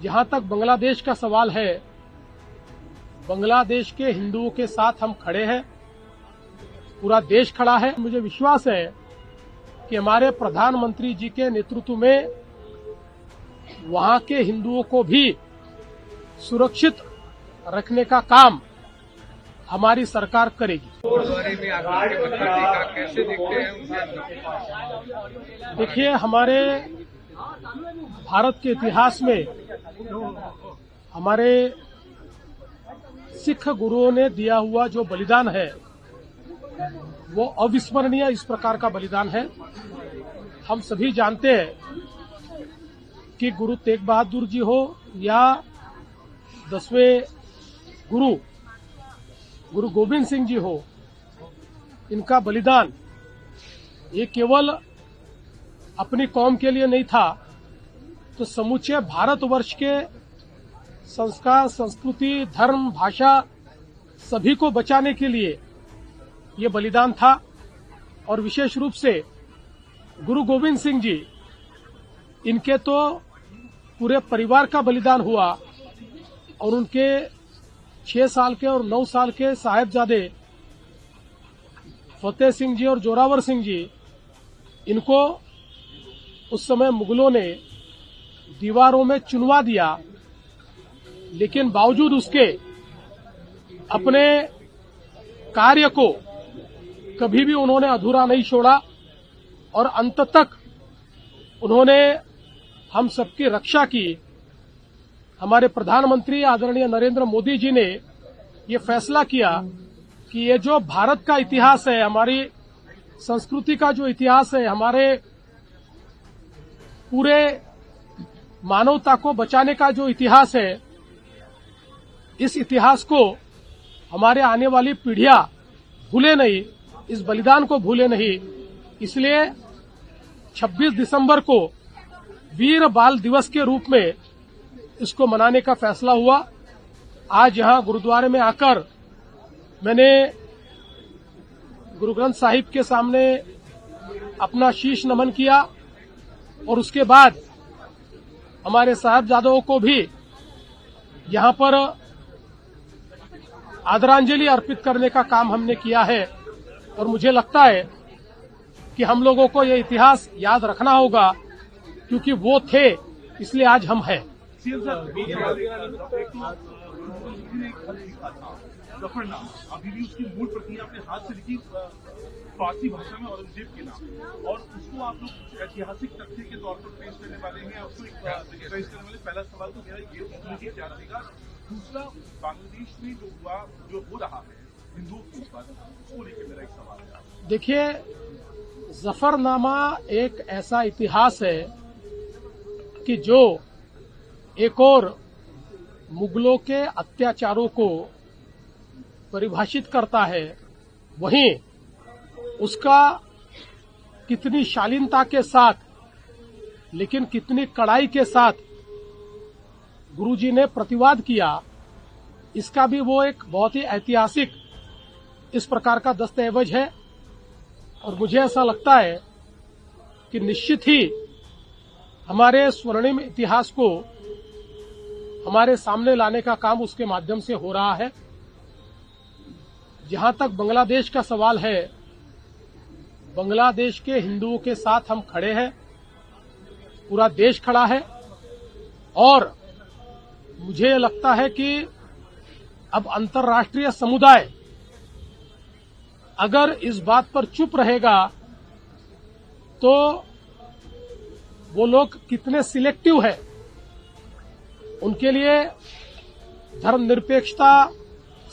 जहां तक बांग्लादेश का सवाल है, बांग्लादेश के हिंदुओं के साथ हम खड़े हैं, पूरा देश खड़ा है। मुझे विश्वास है कि हमारे प्रधानमंत्री जी के नेतृत्व में वहां के हिंदुओं को भी सुरक्षित रखने का काम हमारी सरकार करेगी। गुरुद्वारे में आकर के मत्था टेका, कैसे देखते हैं उनके? देखिए, हमारे भारत के इतिहास में हमारे सिख गुरुओं ने दिया हुआ जो बलिदान है वो अविस्मरणीय इस प्रकार का बलिदान है। हम सभी जानते हैं कि गुरु तेग बहादुर जी हो या 10वें गुरु गोविंद सिंह जी हो, इनका बलिदान ये केवल अपनी कौम के लिए नहीं था, तो समूचे भारतवर्ष के संस्कार, संस्कृति, धर्म, भाषा सभी को बचाने के लिए ये बलिदान था। और विशेष रूप से गुरु गोविंद सिंह जी, इनके तो पूरे परिवार का बलिदान हुआ और उनके 6 साल के और 9 साल के साहिबजादे फतेह सिंह जी और जोरावर सिंह जी, इनको उस समय मुगलों ने दीवारों में चुनवा दिया, लेकिन बावजूद उसके अपने कार्य को कभी भी उन्होंने अधूरा नहीं छोड़ा और अंत तक उन्होंने हम सबकी रक्षा की। हमारे प्रधानमंत्री आदरणीय नरेंद्र मोदी जी ने ये फैसला किया कि ये जो भारत का इतिहास है, हमारी संस्कृति का जो इतिहास है, हमारे पूरे मानवता को बचाने का जो इतिहास है, इस इतिहास को हमारे आने वाली पीढ़ियां भूले नहीं, इस बलिदान को भूले नहीं। इसलिए 26 दिसंबर को वीर बाल दिवस के रूप में इसको मनाने का फैसला हुआ। आज यहां गुरुद्वारे में आकर मैंने गुरु ग्रंथ साहिब के सामने अपना शीश नमन किया और उसके बाद हमारे साहिबजादों को भी यहां पर आदरांजलि अर्पित करने का काम हमने किया है। और मुझे लगता है कि हम लोगों को ये इतिहास याद रखना होगा, क्योंकि वो थे इसलिए आज हम हैं। जफरनामा अभी भी उसकी मूल प्रति अपने हाथ से लिखी फारसी भाषा में औरंगजेब के नाम, और उसको आप लोग ऐतिहासिक तथ्य के तौर पर पेश करने वाले हैं, उसको पेश करने वाले। पहला सवाल तो मेरा ये क्या रहेगा। दूसरा, बांग्लादेश में जो हो रहा है हिंदुओं के बाद, उसको लेकर मेरा एक सवाल है। देखिए, जफरनामा एक ऐसा इतिहास है कि जो एक और मुगलों के अत्याचारों को परिभाषित करता है, वहीं उसका कितनी शालीनता के साथ, लेकिन कितनी कड़ाई के साथ गुरुजी ने प्रतिवाद किया, इसका भी वो एक बहुत ही ऐतिहासिक इस प्रकार का दस्तावेज है। और मुझे ऐसा लगता है कि निश्चित ही हमारे स्वर्णिम इतिहास को हमारे सामने लाने का काम उसके माध्यम से हो रहा है। जहां तक बांग्लादेश का सवाल है, बांग्लादेश के हिंदुओं के साथ हम खड़े हैं, पूरा देश खड़ा है। और मुझे लगता है कि अब अंतर्राष्ट्रीय समुदाय अगर इस बात पर चुप रहेगा तो वो लोग कितने सिलेक्टिव है, उनके लिए धर्मनिरपेक्षता,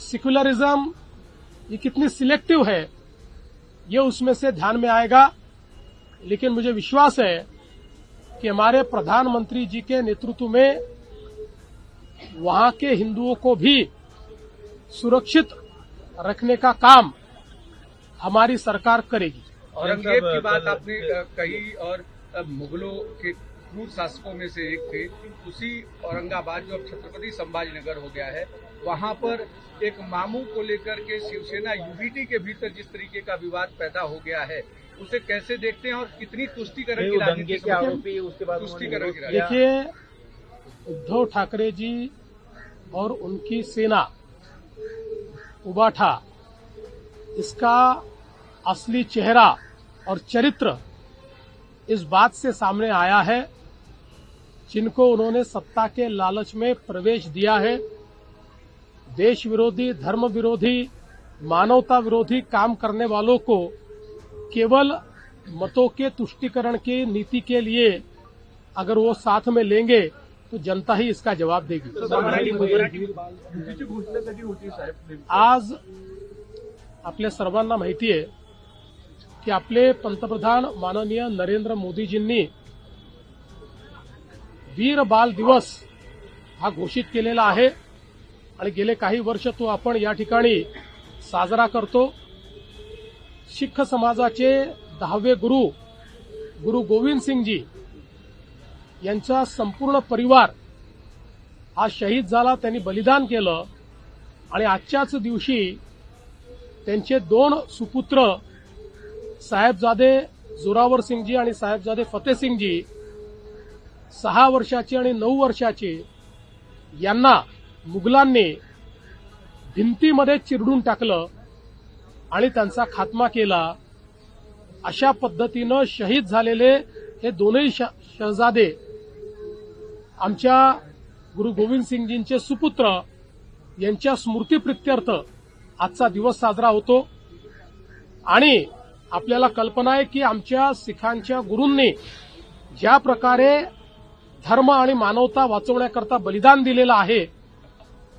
सेक्युलरिज्म ये कितनी सिलेक्टिव है, ये उसमें से ध्यान में आएगा। लेकिन मुझे विश्वास है कि हमारे प्रधानमंत्री जी के नेतृत्व में वहां के हिंदुओं को भी सुरक्षित रखने का काम हमारी सरकार करेगी। औरंगजेब की बात आपने कही, और मुगलों के क्रूर शासकों में से एक थे। उसी औरंगाबाद जो अब छत्रपति संभाजीनगर हो गया है, वहां पर एक मामू को लेकर के शिवसेना यूबीटी के भीतर जिस तरीके का विवाद पैदा हो गया है, उसे कैसे देखते हैं और कितनी तुष्टिकरण की राजनीति देखिए, उद्धव ठाकरे जी और उनकी सेना उबाठा, इसका असली चेहरा और चरित्र इस बात से सामने आया है, जिनको उन्होंने सत्ता के लालच में प्रवेश दिया है, देश विरोधी, धर्म विरोधी, मानवता विरोधी काम करने वालों को केवल मतों के तुष्टीकरण की नीति के लिए अगर वो साथ में लेंगे तो जनता ही इसका जवाब देगी। युतीची घोषणा कधी होती साहेब? आज आपल्या सर्वांना माहिती आहे की आपले पंतप्रधान माननीय नरेंद्र मोदीजींनी वीर बाल दिवस हा घोषित केलेला आहे आणि गेले काही वर्ष तो आपण या ठिकाणी साजरा करतो। शीख समाजाचे 10वे गुरु गोविंद सिंगजी यांचा संपूर्ण परिवार हा शहीद झाला, त्यांनी बलिदान केलं आणि आजच्याच दिवशी त्यांचे 2 सुपुत्र साहेबजादे जोरावर सिंगजी आणि साहेबजादे फतेसिंगजी 6 वर्षाचे आणि 9 वर्षाचे यांना मुघलांनी भिंतीमध्ये चिरडून टाकलं आणि त्यांचा खात्मा केला। अशा पद्धतीनं शहीद झालेले हे दोनही शहजादे आमच्या गुरु गोविंद सिंगजींचे सुपुत्र यांच्या स्मृतीप्रित्यर्थ आजचा दिवस साजरा होतो। आणि आपल्याला कल्पना आहे की आमच्या सिखांच्या गुरूंनी ज्या प्रकारे धर्म आणि मानवता वाचवण्याकरता बलिदान दिलेलं आहे,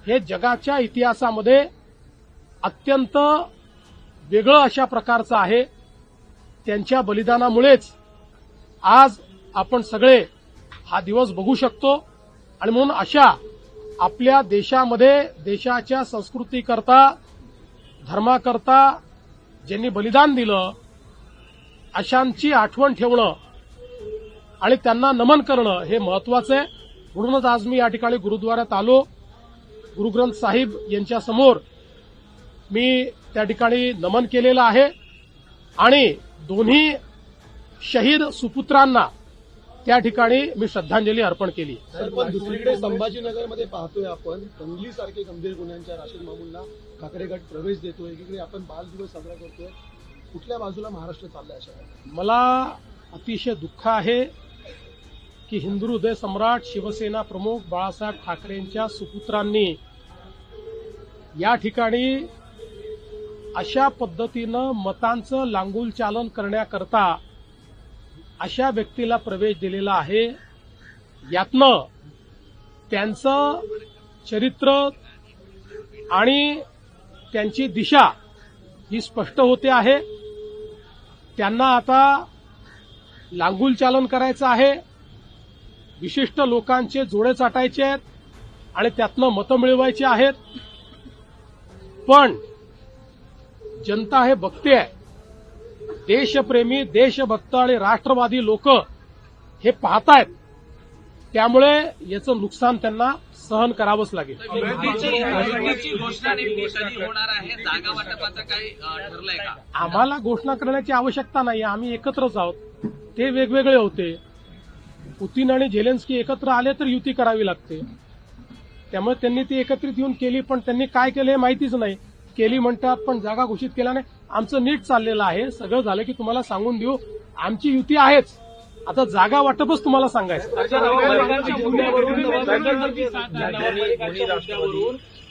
हे जगाच्या इतिहासामध्ये अत्यंत वेगळं अशा प्रकारचं आहे। त्यांच्या बलिदानामुळेच आज आपण सगळे हा दिवस बघू शकतो आणि म्हणून अशा आपल्या देशामध्ये देशाच्या संस्कृतीकरता, धर्माकरता ज्यांनी बलिदान दिलं अशांची आठवण ठेवणं आणि त्यांना नमन करणं हे महत्वाचं आहे। म्हणूनच आज मी या ठिकाणी गुरुद्वारात आलो, गुरु ग्रंथ साहिब यांच्या समोर मी त्या ठिकाणी नमन केलेलं आहे आणि दोन्ही शहीद सुपुत्रांना त्या ठिकाणी मी श्रद्धांजली अर्पण केली। पण दुसरीकडे संभाजीनगरमध्ये पाहतोय आपण दंगलीसारखे गंभीर गुन्ह्यांच्या राशीद मामूंना ठाकरे गट प्रवेश देतोय, एकीकडे आपण बाल दिवस साजरा करतोय, कुठल्या बाजूला महाराष्ट्र चाललाय अशा? मला अतिशय दुःख आहे की हिंदू हृदय सम्राट शिवसेना प्रमुख बाळासाहेब ठाकरेंच्या सुपुत्रांनी या ठिकाणी अशा पद्धतीनं मतांचं लांगुल चालन करण्याकरता अशा व्यक्तीला प्रवेश दिलेला आहे। यातनं त्यांचं चरित्र आणि त्यांची दिशा ही स्पष्ट होते आहे। त्यांना आता लांगुल चालन करायचं आहे, विशिष्ट लोकांचे जोडे चाटायचे आहेत आणि त्यातनं मतं मिळवायची आहेत। पण जनता हे बघते आहे, देशप्रेमी, देशभक्त आणि राष्ट्रवादी लोक हे पाहतायत, त्यामुळे याचं नुकसान त्यांना सहन करावंच लागेल। युतीची घोषणा नेमकी कधी होणार आहे? जागा वाटपाचं काही ठरलंय का? आम्हाला घोषणा करण्याची आवश्यकता नाही, आम्ही एकत्रच आहोत। ते वेगवेगळे होते, पुतीन आणि झेलेन्स्की एकत्र आले तर युती करावी लागते, त्यामुळे त्यांनी ती एकत्रित येऊन केली, पण त्यांनी काय केलं हे माहितीच नाही। केली म्हणतात पण जागा घोषित केल्या नाही। आमचं नीट चाललेलं आहे, सगळं झालं की तुम्हाला सांगून देऊ, आमची युती आहेच, आता जागा वाटपच तुम्हाला सांगायचं। या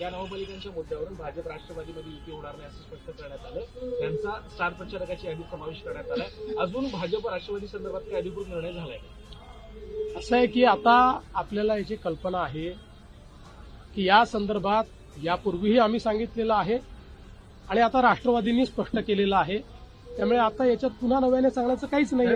नवपालिकांच्या मुद्द्यावरून भाजप राष्ट्रवादीमध्ये युती होणार नाही असं स्पष्ट करण्यात आलं। त्यांचा स्टार प्रचारकाची यादीत समावेश करण्यात आलाय। अजून भाजप राष्ट्रवादी संदर्भात काही अधिकृत निर्णय झालाय? असं आहे की आता आपल्याला याची कल्पना आहे की या संदर्भात यापूर्वीही आम्ही सांगितलेलं आहे आणि आता राष्ट्रवादींनी स्पष्ट केलेलं आहे, त्यामुळे आता याच्यात पुन्हा नव्याने सांगण्याचं काहीच नाहीये।